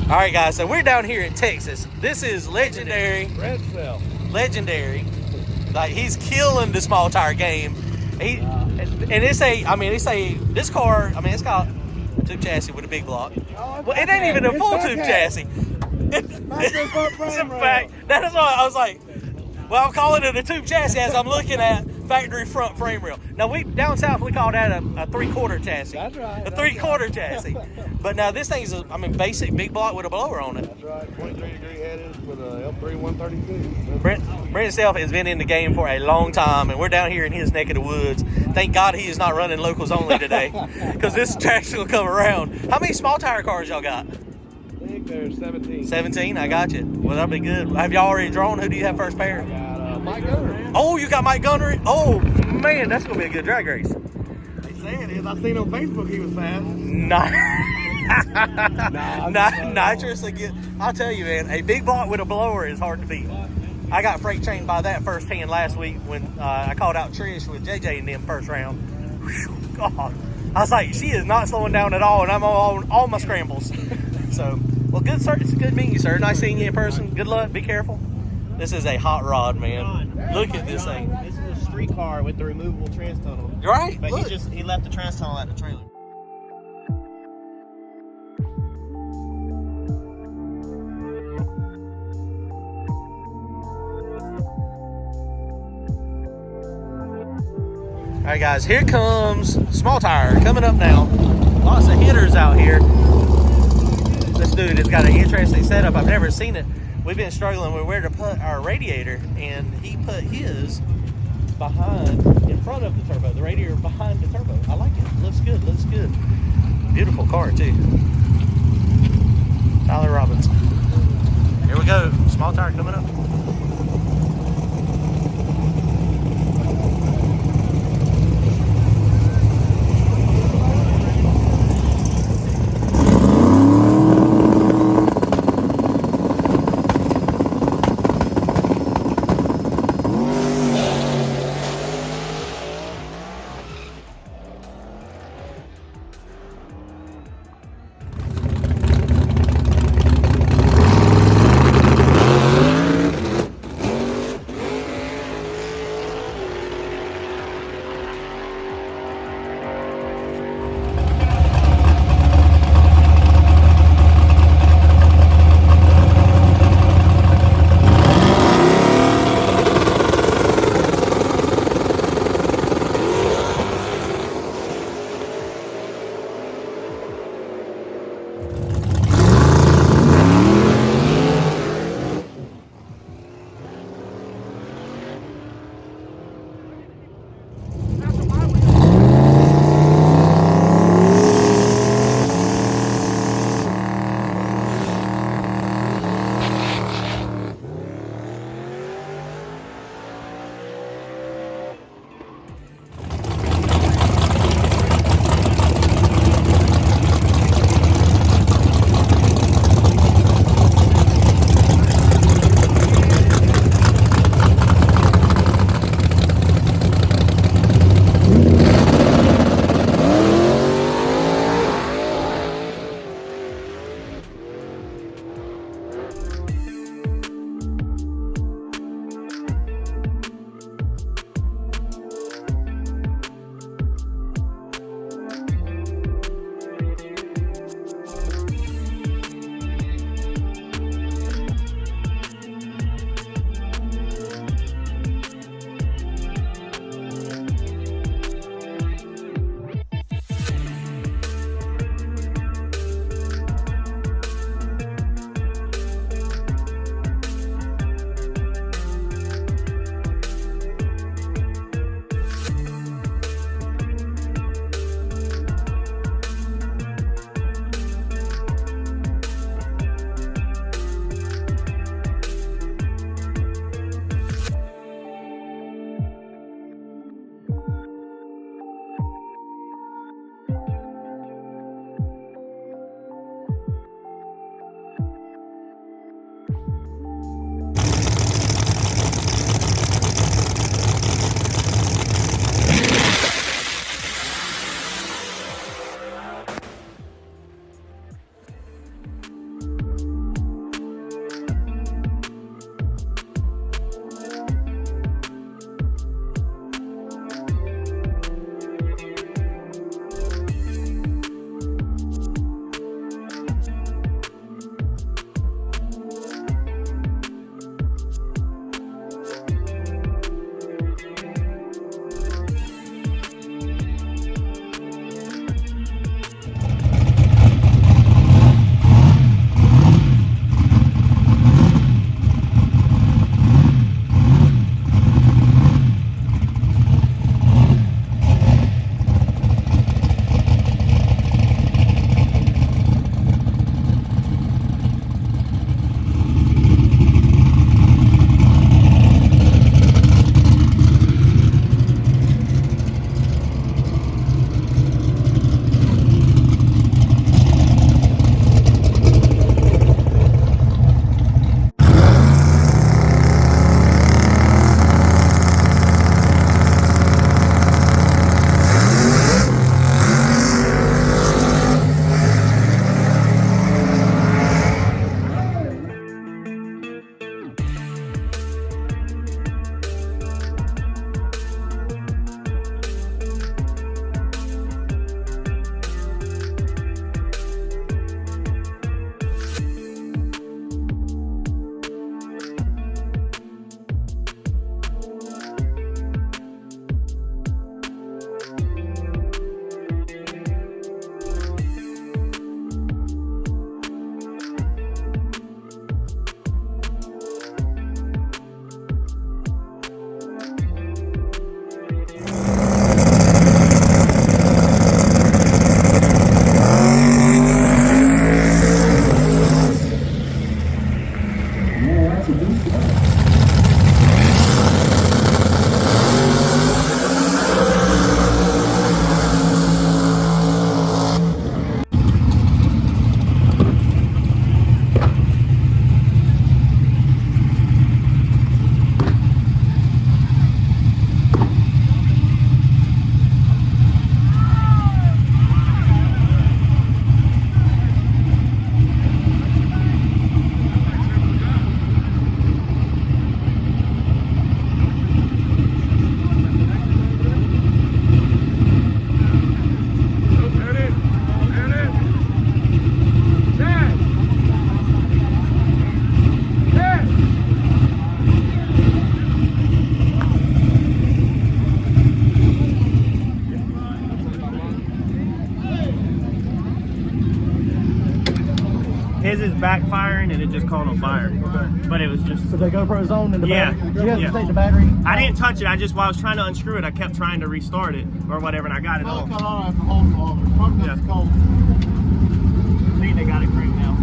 All right, guys, so we're down here in Texas. This is legendary. Red cell. Legendary. Like, he's killing the small tire game. And it's this car, I mean, it's got a tube chassis with a big block. Well, it ain't even a full tube chassis. It's a fact. That is why I was like, well, I'm calling it a tube chassis as I'm looking at factory front frame rail. Now, down south, we call that a three-quarter chassis. That's right. A three-quarter chassis. But now this thing's, basic big block with a blower on it. That's right. 23-degree headed with a L3 136. Brent himself has been in the game for a long time, and we're down here in his neck of the woods. Thank God he is not running locals only today, because this traction will come around. How many small tire cars y'all got? I think there's 17. 17? I got you. Well, that'll be good. Have y'all already drawn? Who do you have first pair? I got Mike Gunner. Oh, you got Mike Gunner? Oh, man, that's going to be a good drag race. They say it is. I seen on Facebook he was fast. Nitrous again. I'll tell you, man, a big block with a blower is hard to beat. I got freight trained by that firsthand last week when I called out Trish with JJ in them first round. Whew, God. I was like, she is not slowing down at all, and I'm on all my scrambles. So, well, good, sir. It's good meeting you, sir. Nice seeing you in person. Good luck. Be careful. This is a hot rod, man. Look at this thing. This is a street car with the removable trans tunnel. You're right. But look. he left the trans tunnel at the trailer. All right, guys, here comes small tire coming up now. Lots of hitters out here. This dude has got an interesting setup. I've never seen it. We've been struggling with where to put our radiator, and he put his in front of the turbo, the radiator behind the turbo. I like it. Looks good, looks good. Beautiful car, too. Tyler Robinson. Here we go. Small tire coming up. His is backfiring and it just caught on fire. But it was just. So the GoPro's on and the Yeah, battery. Did you have yeah. to take the battery? I didn't touch it. While I was trying to unscrew it, I kept trying to restart it or whatever, and I got it on. Yeah. I think they got it cranked now.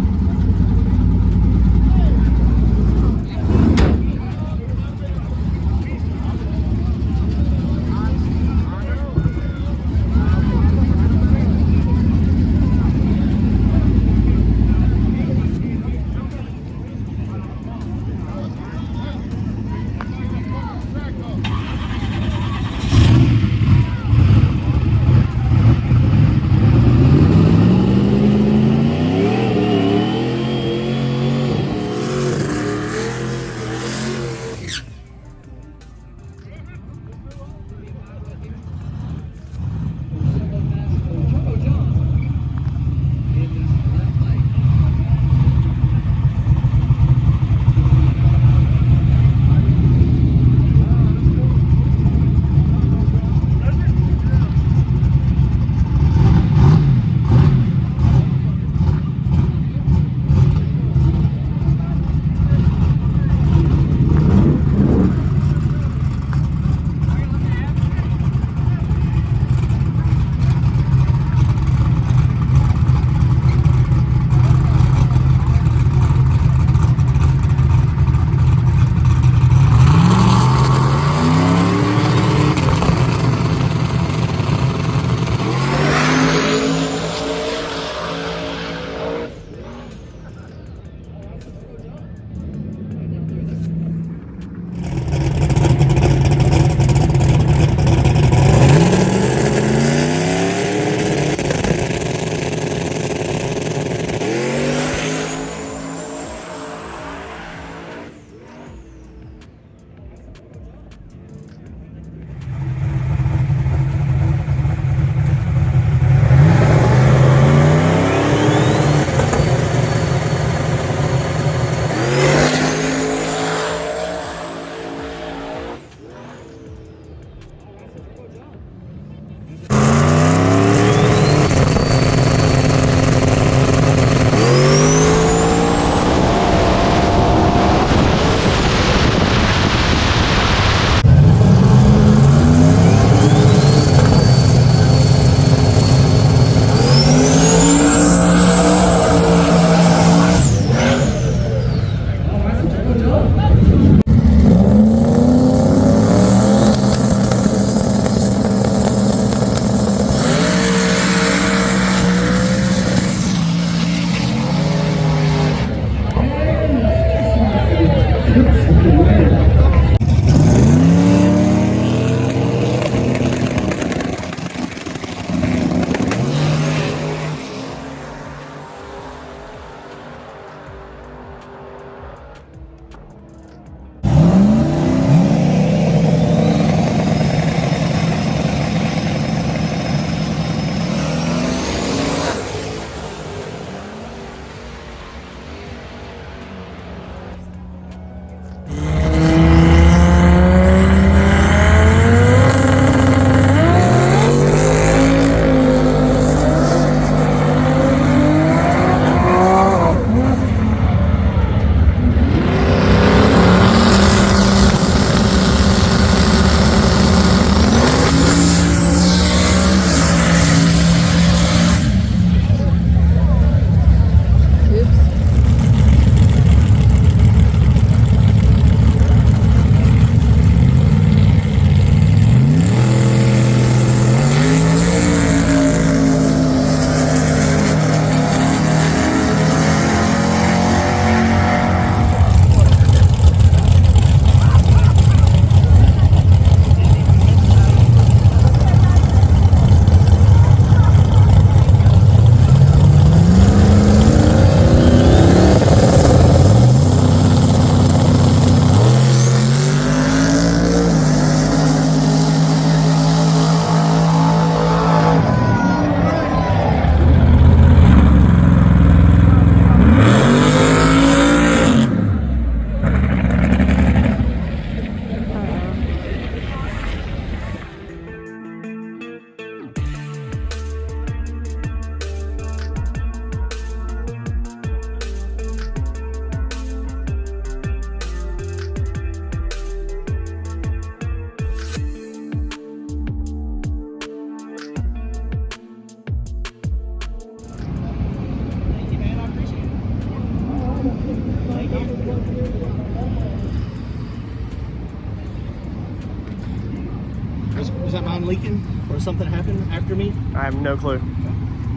Was that mine leaking or something happened after me? I have no clue.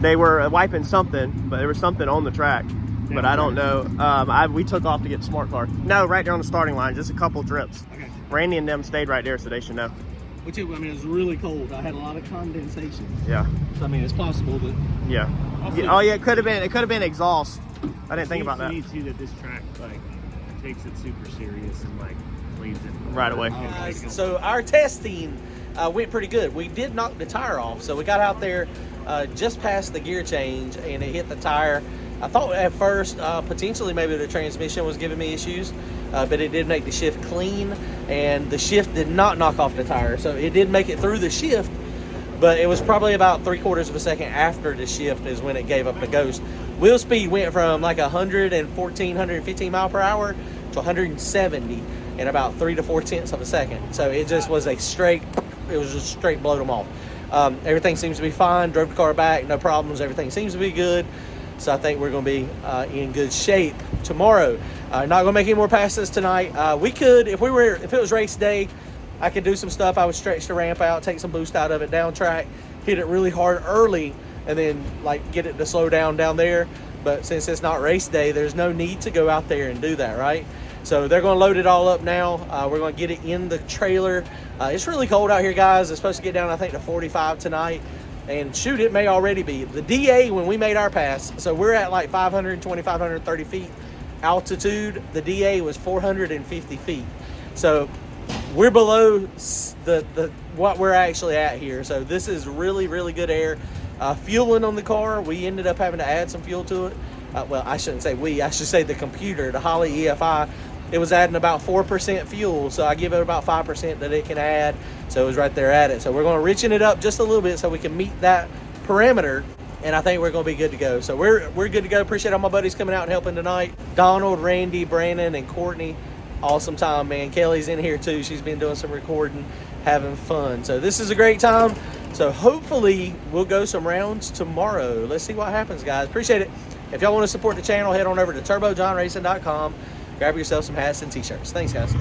They were wiping something, but there was something on the track. But I don't know. We took off to get the smart car. No, right there on the starting line, just a couple drips. Okay. Randy and them stayed right there, so they should know. Which, I mean, it was really cold. I had a lot of condensation. Yeah. So, I mean, it's possible that... Yeah. Oh, yeah, it could have been exhaust. I didn't think about that. You see that this track, like, takes it super serious and, like, cleans it. Right away. So our testing went pretty good. We did knock the tire off. So we got out there just past the gear change, and it hit the tire. I thought at first potentially maybe the transmission was giving me issues, but it did make the shift clean, and the shift did not knock off the tire. So it did make it through the shift, but it was probably about 3/4 of a second after the shift is when it gave up the ghost. Wheel speed went from like 114, 115 mile per hour to 170 in about 3 to 4 tenths of a second. So it just was just straight blowed them off. Everything seems to be fine. Drove the car back, no problems. Everything seems to be good. So I think we're going to be in good shape tomorrow. Not going to make any more passes tonight. We could, if it was race day, I could do some stuff. I would stretch the ramp out, take some boost out of it down track, hit it really hard early, and then like get it to slow down there. But since it's not race day, there's no need to go out there and do that, right? So they're going to load it all up now. We're going to get it in the trailer. It's really cold out here, guys. It's supposed to get down, I think, to 45 tonight. And shoot, it may already be. The DA, when we made our pass, so we're at like 520, 530 feet altitude. The DA was 450 feet. So we're below the what we're actually at here. So this is really, really good air. Fueling on the car, we ended up having to add some fuel to it. Well, I shouldn't say we. I should say the computer, the Holley EFI. It was adding about 4% fuel, so I give it about 5% that it can add. So it was right there at it. So we're going to richen it up just a little bit so we can meet that parameter, and I think we're going to be good to go. So we're good to go. Appreciate all my buddies coming out and helping tonight. Donald, Randy, Brandon, and Courtney. Awesome time, man. Kelly's in here too. She's been doing some recording, having fun. So this is a great time. So hopefully we'll go some rounds tomorrow. Let's see what happens, guys. Appreciate it. If y'all want to support the channel, head on over to turbojohnracing.com. Grab yourself some hats and t-shirts. Thanks, guys.